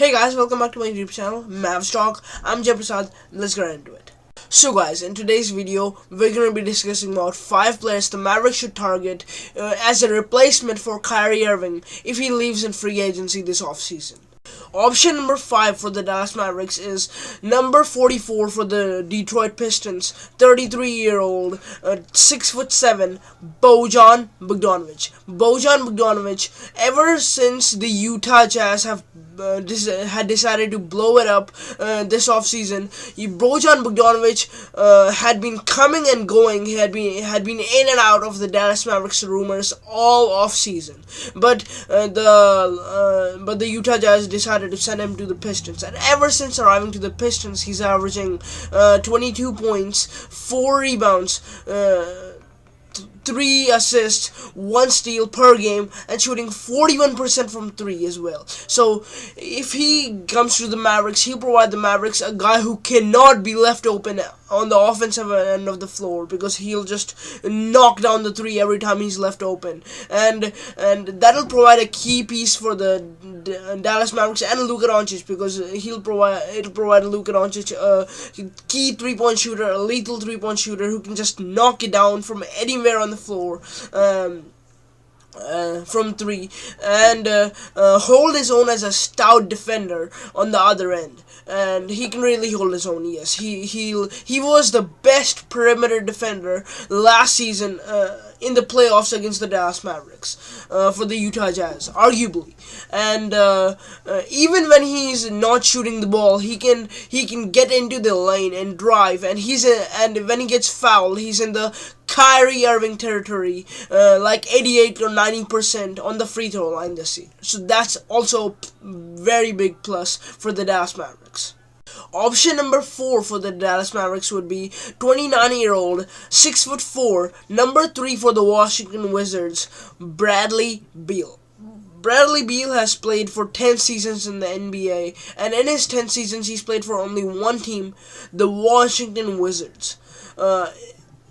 Hey guys, welcome back to my YouTube channel, Mavs Talk. I'm Jay Prasad. Let's get into it. So guys, in today's video, we're going to be discussing about 5 players the Mavericks should target as a replacement for Kyrie Irving if he leaves in free agency this offseason. Option number 5 for the Dallas Mavericks is number 44 for the Detroit Pistons, 33-year-old, 6'7", Bojan Bogdanovic. Bojan Bogdanovic, ever since the Utah Jazz have had decided to blow it up this offseason, Bojan Bogdanovic had been coming and going. He had been in and out of the Dallas Mavericks rumors all offseason, but the Utah Jazz decided to send him to the Pistons, and ever since arriving to the Pistons, he's averaging 22 points, 4 rebounds, 3 assists, 1 steal per game, and shooting 41% from 3 as well. So if he comes to the Mavericks, he'll provide the Mavericks a guy who cannot be left open on the offensive end of the floor, because he'll just knock down the 3 every time he's left open, and that'll provide a key piece for the Dallas Mavericks and Luka Doncic, because it'll provide Luka Doncic a key 3-point shooter, a lethal 3-point shooter who can just knock it down from anywhere on the floor from 3, and hold his own as a stout defender on the other end. And he can really hold his own. Yes, he was the best perimeter defender last season in the playoffs against the Dallas Mavericks for the Utah Jazz, arguably. And even when he's not shooting the ball, he can get into the lane and drive. And and when he gets fouled, he's in the Kyrie Irving territory, like 88 or 90% on the free throw line this year. So that's also a very big plus for the Dallas Mavericks. Option number 4 for the Dallas Mavericks would be 29-year-old, 6'4", number 3 for the Washington Wizards, Bradley Beal. Bradley Beal has played for 10 seasons in the NBA, and in his 10 seasons, he's played for only one team, the Washington Wizards.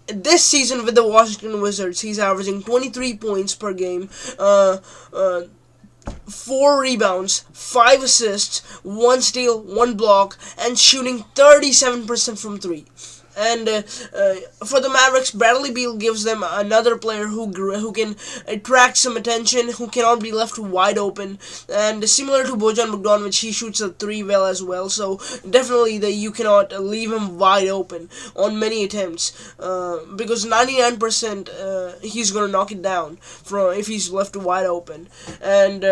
This season with the Washington Wizards, he's averaging 23 points per game, 4 rebounds, 5 assists, 1 steal, 1 block, and shooting 37% from 3. And for the Mavericks, Bradley Beal gives them another player who can attract some attention, who cannot be left wide open. And similar to Bojan Bogdanovic, he shoots a 3 well as well. So definitely you cannot leave him wide open on many attempts, because 99% he's gonna knock it down if he's left wide open. And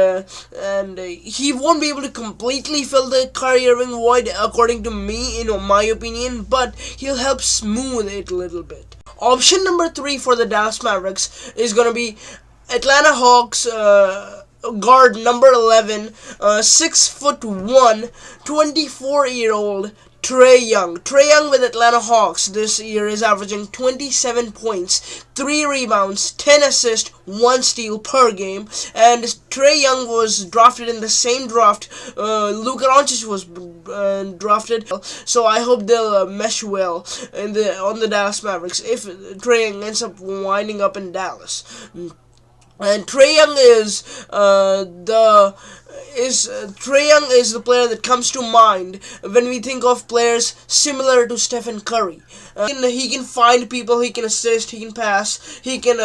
he won't be able to completely fill the Kyrie Irving void, according to me, in my opinion, but he'll help smooth it a little bit. Option number 3 for the Dallas Mavericks is going to be Atlanta Hawks guard number 11, 6'1", 24-year-old Trae Young. Trae Young with Atlanta Hawks this year is averaging 27 points, 3 rebounds, 10 assists, 1 steal per game. And Trae Young was drafted in the same draft Luka Doncic was drafted. So I hope they'll mesh well on the Dallas Mavericks if Trae Young ends up winding up in Dallas. And Trae Young is the player that comes to mind when we think of players similar to Stephen Curry. He can find people, he can assist, he can pass, he can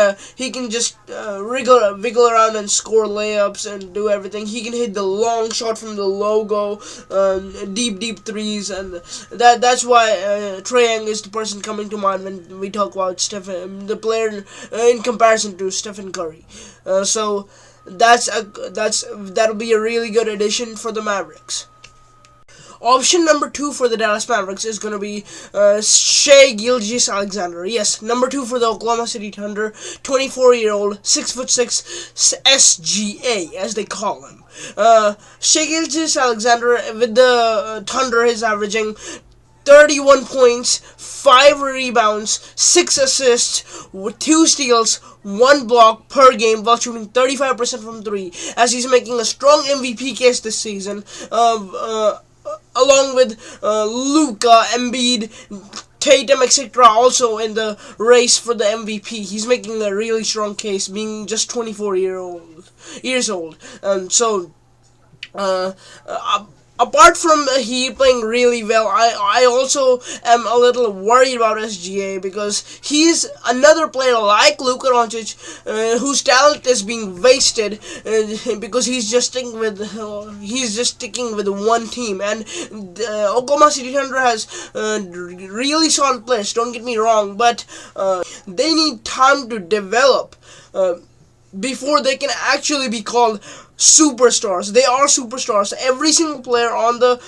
just wiggle around and score layups and do everything. He can hit the long shot from the logo, deep threes, and that's why Trae Young is the person coming to mind when we talk about the player in comparison to Stephen Curry. So that'll be a really good addition for the Mavericks. Option number 2 for the Dallas Mavericks is going to be Shai Gilgeous-Alexander. Yes, number 2 for the Oklahoma City Thunder, 24-year-old, 6'6", SGA, as they call him. Shai Gilgeous-Alexander with the Thunder is averaging 31 points, 5 rebounds, 6 assists, 2 steals, 1 block per game, while shooting 35% from 3, as he's making a strong MVP case this season, along with Luka, Embiid, Tatum, etc. also in the race for the MVP. He's making a really strong case, being just 24 years old. So apart from he playing really well, I also am a little worried about SGA because he's another player like Luka Doncic, whose talent is being wasted because he's just sticking with one team. And Oklahoma City Thunder has really solid players. Don't get me wrong, but they need time to develop. Before they can actually be called superstars. They are superstars. Every single player on the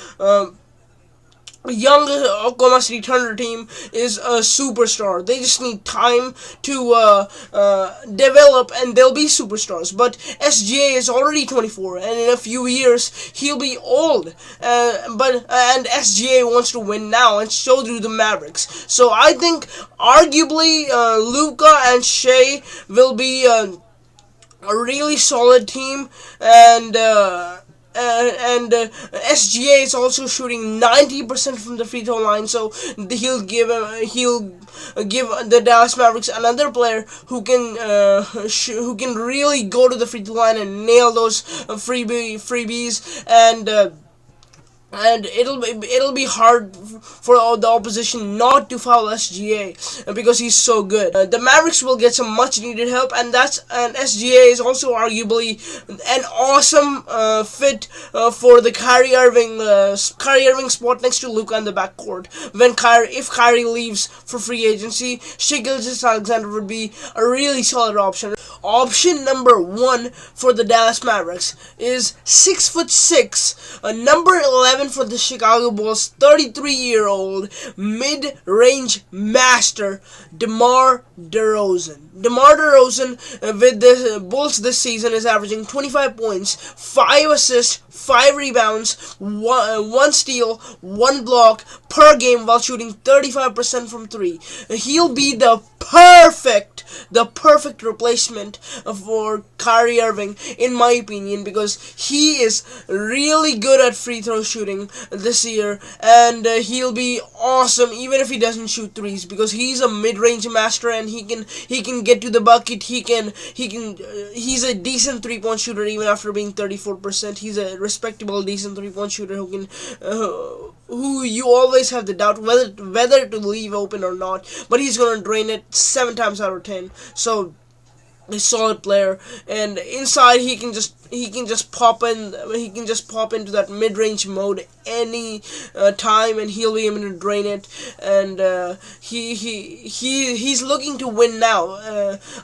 young Oklahoma City Thunder team is a superstar. They just need time to develop, and they'll be superstars. But SGA is already 24, and in a few years he'll be old. And SGA wants to win now, and so do the Mavericks. So I think arguably Luka and Shea will be a really solid team, and SGA is also shooting 90% from the free throw line, so he'll give the Dallas Mavericks another player who can really go to the free throw line and nail those freebies, and it'll be hard for the opposition not to foul SGA because he's so good. The Mavericks will get some much needed help, and SGA is also arguably an awesome fit for the Kyrie Irving spot next to Luka in the backcourt. If Kyrie leaves for free agency, Shai Gilgeous-Alexander would be a really solid option. Option number 1 for the Dallas Mavericks is 6'6", number 11 for the Chicago Bulls, 33-year-old mid-range master, DeMar DeRozan. DeMar DeRozan with the Bulls this season is averaging 25 points, 5 assists, 5 rebounds, 1 steal, 1 block per game while shooting 35% from 3. He'll be the perfect replacement for Kyrie Irving, in my opinion, because he is really good at free throw shooting this year, and he'll be awesome even if he doesn't shoot threes, because he's a mid-range master, and he can get to the bucket. He's a decent 3-point shooter even after being 34%. He's a respectable decent 3-point shooter who you always have the doubt whether to leave open or not, but he's gonna drain it 7 times out of 10. So a solid player, and inside he can just pop into that mid-range mode any time, and he'll be able to drain it. And he's looking to win now.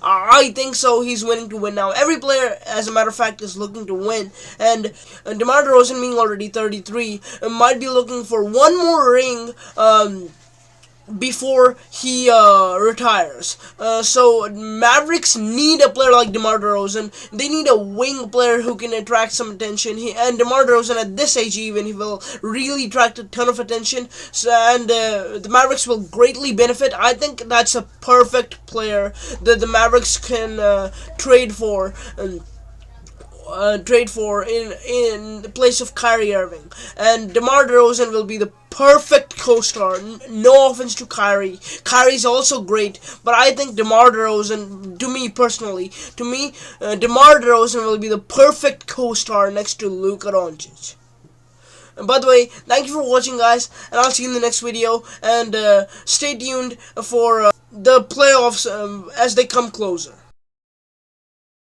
I think so. He's winning to win now. Every player, as a matter of fact, is looking to win, and DeMar DeRozan, being already 33, might be looking for one more ring before he retires. So Mavericks need a player like DeMar DeRozan. They need a wing player who can attract some attention. And DeMar DeRozan at this age even, he will really attract a ton of attention. And the Mavericks will greatly benefit. I think that's a perfect player that the Mavericks can trade for. In the place of Kyrie Irving, and DeMar DeRozan will be the perfect co-star. No offense to Kyrie. Kyrie's also great, but I think DeMar DeRozan, DeMar DeRozan will be the perfect co-star next to Luka Doncic. And by the way, thank you for watching, guys, and I'll see you in the next video, and stay tuned for the playoffs as they come closer.